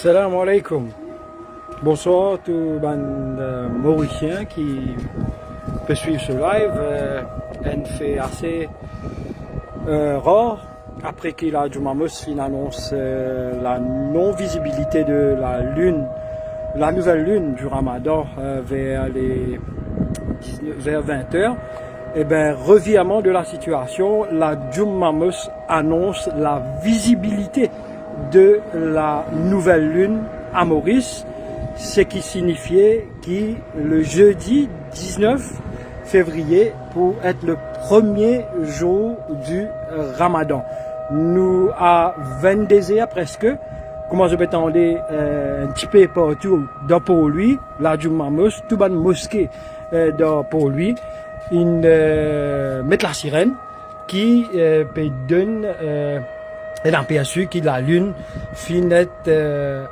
Salam alaikum. Bonsoir tous les Mauriciens qui peuvent suivre ce live. Un fait assez rare après qu'il a Jumamos annonce la non-visibilité de la lune, la nouvelle lune du Ramadan vers 20h. Et bien, revirement de la situation, la Jumamos annonce la visibilité de la nouvelle lune à Maurice, ce qui signifiait que le jeudi 19 février pour être le premier jour du Ramadan. Nous à 22 heures presque, comment je peux t'entendre un petit peu partout dans pour lui, la Juma Mosque, tout ban mosquée dans pour lui, mettre la sirène qui peut donner et l'aperçu que la lune fin être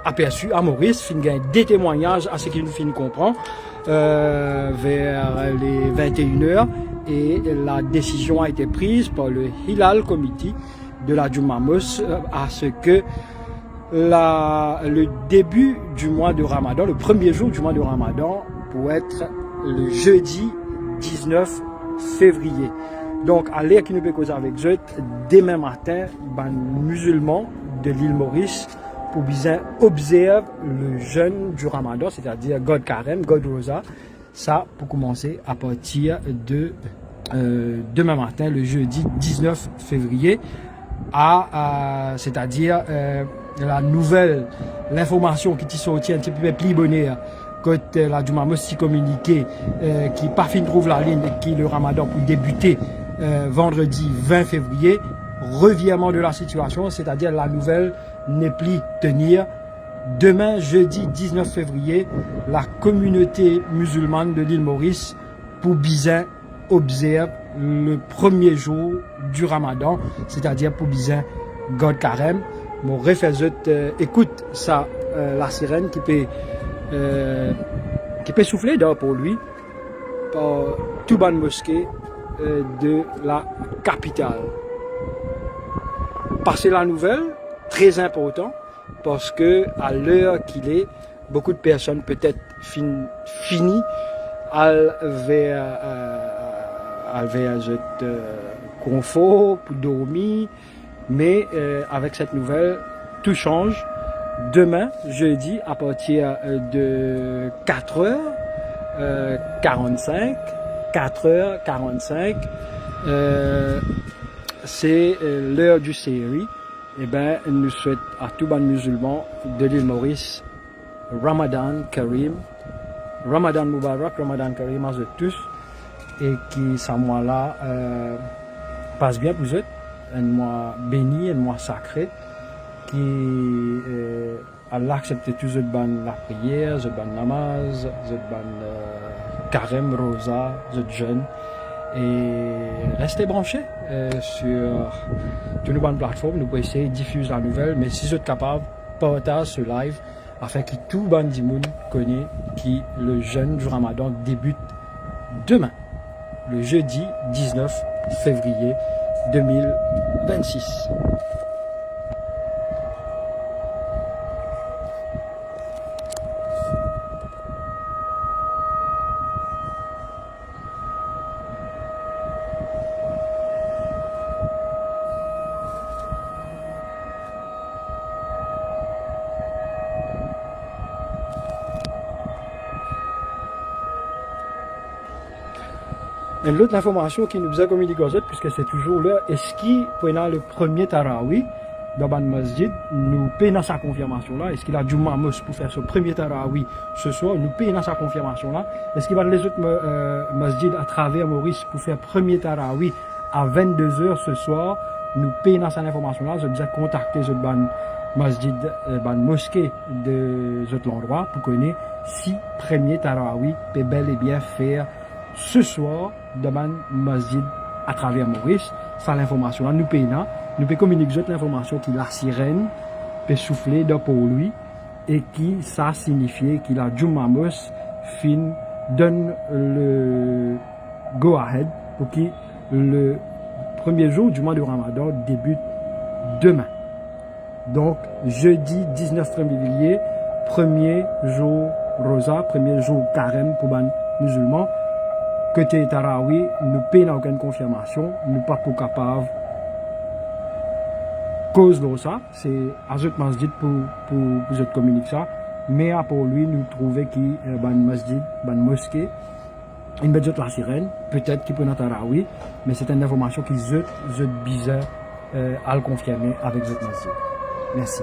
aperçue à Maurice, fin gagne des témoignages à ce qu'il fin comprend vers les 21h et la décision a été prise par le Hilal Committee de la Juma Mosque à ce que le début du mois de Ramadan, le premier jour du mois de Ramadan pour être le jeudi 19 février. Donc, à l'heure qui nous peut causer avec eux, demain matin, les musulmans de l'île Maurice, pour bien observer le jeûne du Ramadan, c'est-à-dire God Carême, God Rosa, ça pour commencer à partir de demain matin, le jeudi 19 février, c'est-à-dire l'information qui est sortie un petit peu plus bonheur. Quand la Juma Mosque communiqué, qui pas fin trouve la ligne, qui le Ramadan pour débuter vendredi 20 février, revirement de la situation, c'est-à-dire la nouvelle n'est plus tenir. Demain, jeudi 19 février, la communauté musulmane de l'île Maurice, pour Bizin, observe le premier jour du Ramadan, c'est-à-dire pour Bizin, God Carême. Mon refaisit écoute ça, la sirène qui peut souffler dehors pour lui, par tout ban mosquée de la capitale. Passer la nouvelle, très important, parce que à l'heure qu'il est, beaucoup de personnes peut-être fini vers confort pour dormir, mais avec cette nouvelle, tout change. Demain, jeudi, à partir de 4h45, c'est l'heure du série. Et bien, nous souhaitons à tous les musulmans de l'île Maurice, Ramadan Karim, Ramadan Mubarak, Ramadan Karim à eux tous, et qui, ce mois-là, passe bien pour eux, un mois béni, un mois sacré, qui Allah accepte tous la prière, le namaz, le carême, rosa, le jeûne. Et restez branchés sur toutes nos plateformes. Nous pouvons essayer de diffuser la nouvelle, mais si vous êtes capable, partagez ce live afin que tout le monde connaisse que le jeûne du Ramadan débute demain, le jeudi 19 février 2026. Une autre information qui nous a communiqué aux autres, puisque c'est toujours là, est-ce qu'il, pendant le premier Tarawi, dans le masjid, nous payons sa confirmation là? Est-ce qu'il a du mamos pour faire ce premier Tarawi ce soir? Nous payons sa confirmation là. Est-ce qu'il va les autres masjid à travers Maurice pour faire premier Tarawi à 22h ce soir? Nous payons sa information là. Je vous ai contacté le masjid, ban mosquée de cet endroit pour connaître si premier Tarawi peut bel et bien faire ce soir dans masjid à travers Maurice. Ça l'information là, nous payons. Nous pouvons communiquer l'information que la sirène peut souffler pour lui et qui ça signifie qu'il a Jumamos fin donne le go ahead pour que le premier jour du mois de Ramadan débute demain. Donc jeudi 19 février, premier jour Rosa, premier jour carême pour les musulmans. Côté Tarawi, nous payons aucune confirmation, nous pas pour capable cause de ça, c'est à ce masjid pour je communique ça, mais pour lui nous trouver qu'il ban masjid, ban mosquée, une belle la sirène, peut-être qu'il peut notre Tarawi, mais c'est une information qui je bizarre à le confirmer avec ce masjid. Merci.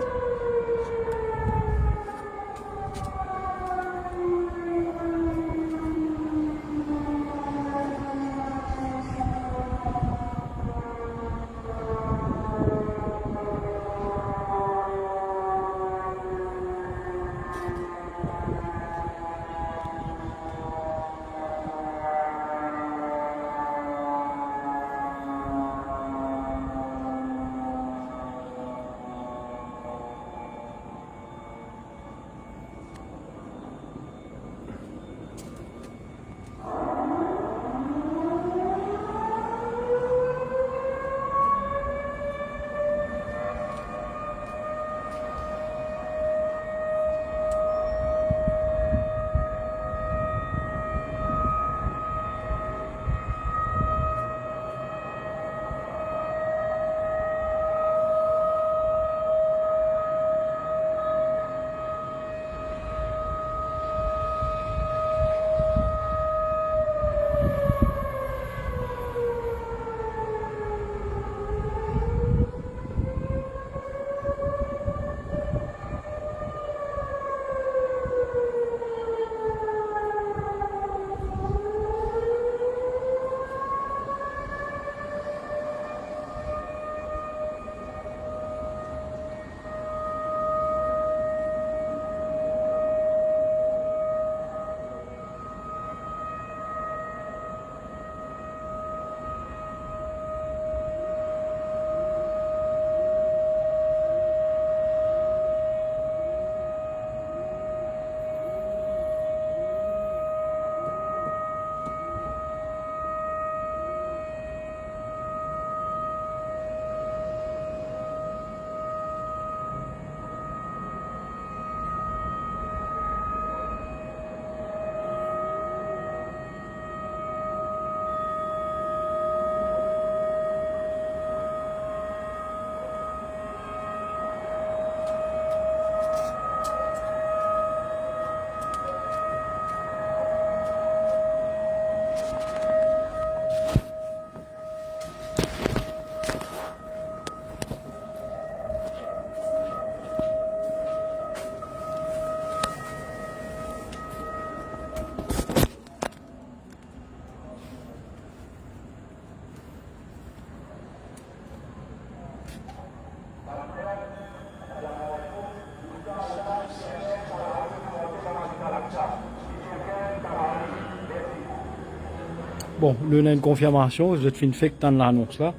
Bon, le une confirmation, je te fais une fait que l'annonce là.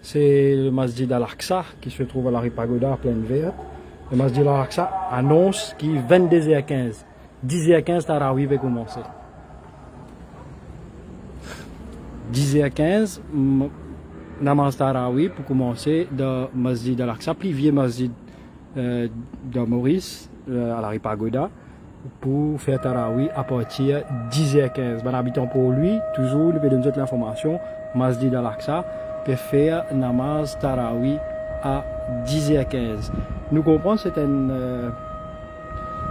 C'est le Masjid Al-Aqsa qui se trouve à la rue Pagoda, à pleine verte. Le Masjid Al-Aqsa annonce qu'il 22h15. 10h15, Tarawi va commencer. 10h15, namaz Tarawi pour commencer dans le Masjid Al-Aqsa, plus vieux Masjid de Maurice, à la rue Pagoda, pour faire Tarawi à partir de 10h15. Ben, habitant pour lui, toujours, il peut donner l'information, Masjid Al-Aqsa peut faire namaz Tarawi à 10h15. Nous comprenons,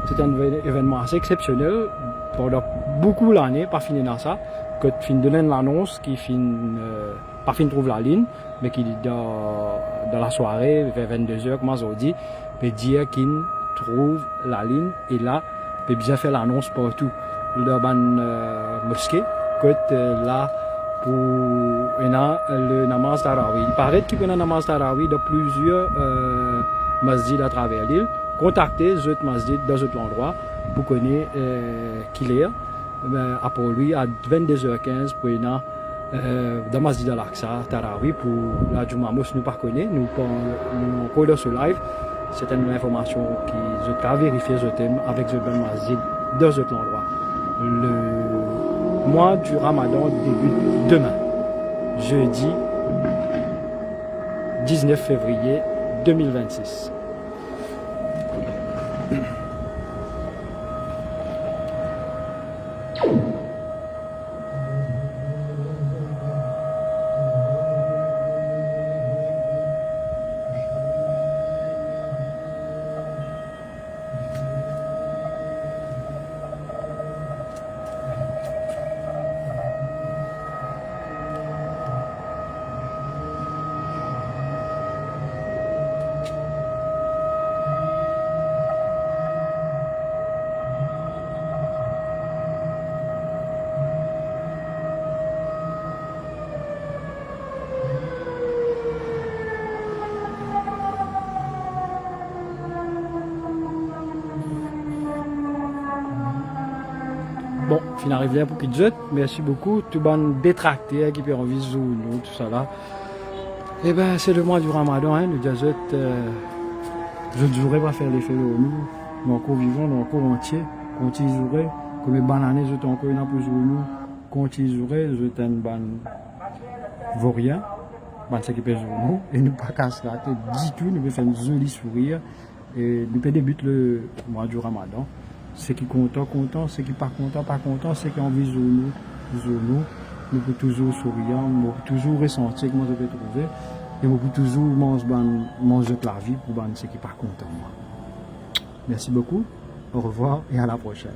C'est un événement assez exceptionnel. Pendant beaucoup l'année, pas fini dans ça. Que fin de l'annonce, qui fin, pas fin trouve la ligne, mais qui dans la soirée, vers 22h, comme on dit, peut dire qu'il trouve la ligne, et là, peut bien faire l'annonce partout. Le mosquée, là, pour le namaz tarawih. Il paraît qu'il y a un namaz tarawih dans plusieurs masjids à travers l'île. Contactez les autres masjids dans d'autres endroits pour connaître qui est. Après lui, à 22h15, pour y dans le masjid al-Aqsa tarawih pour la Jumamos, nous pas connaître, nous encore dans ce live. C'est une information qui je vérifier ce thème avec le masjid dans d'autres endroits. Le mois du Ramadan débute demain, jeudi 19 février 2026. Bon, fin arrive là pour qu'il jette. Merci beaucoup. Tout bon détracté qui peut envie de nous, tout ça là. Eh ben, c'est le mois du Ramadan, hein. Nous disons, je ne jouerai pas faire l'effet de nous. Nous encore vivons, nous encore entier. Quand ils joueraient, comme les bananes, je encore une pour nous. Quand ils joueraient, je t'ai une banane vaurien. Ban ce qui peut jouer nous. Et nous pas casser la tête du tout. Nous pouvons faire un joli sourire. Et nous pouvons débuter le mois du Ramadan. Ceux qui sont contents, ceux qui ne sont pas contents, ceux qui ont envie de nous pouvons toujours sourire, nous pouvons toujours ressentir comment je vais trouver, et nous pouvons toujours manger la vie pour ceux qui ne sont pas contents. Merci beaucoup, au revoir et à la prochaine.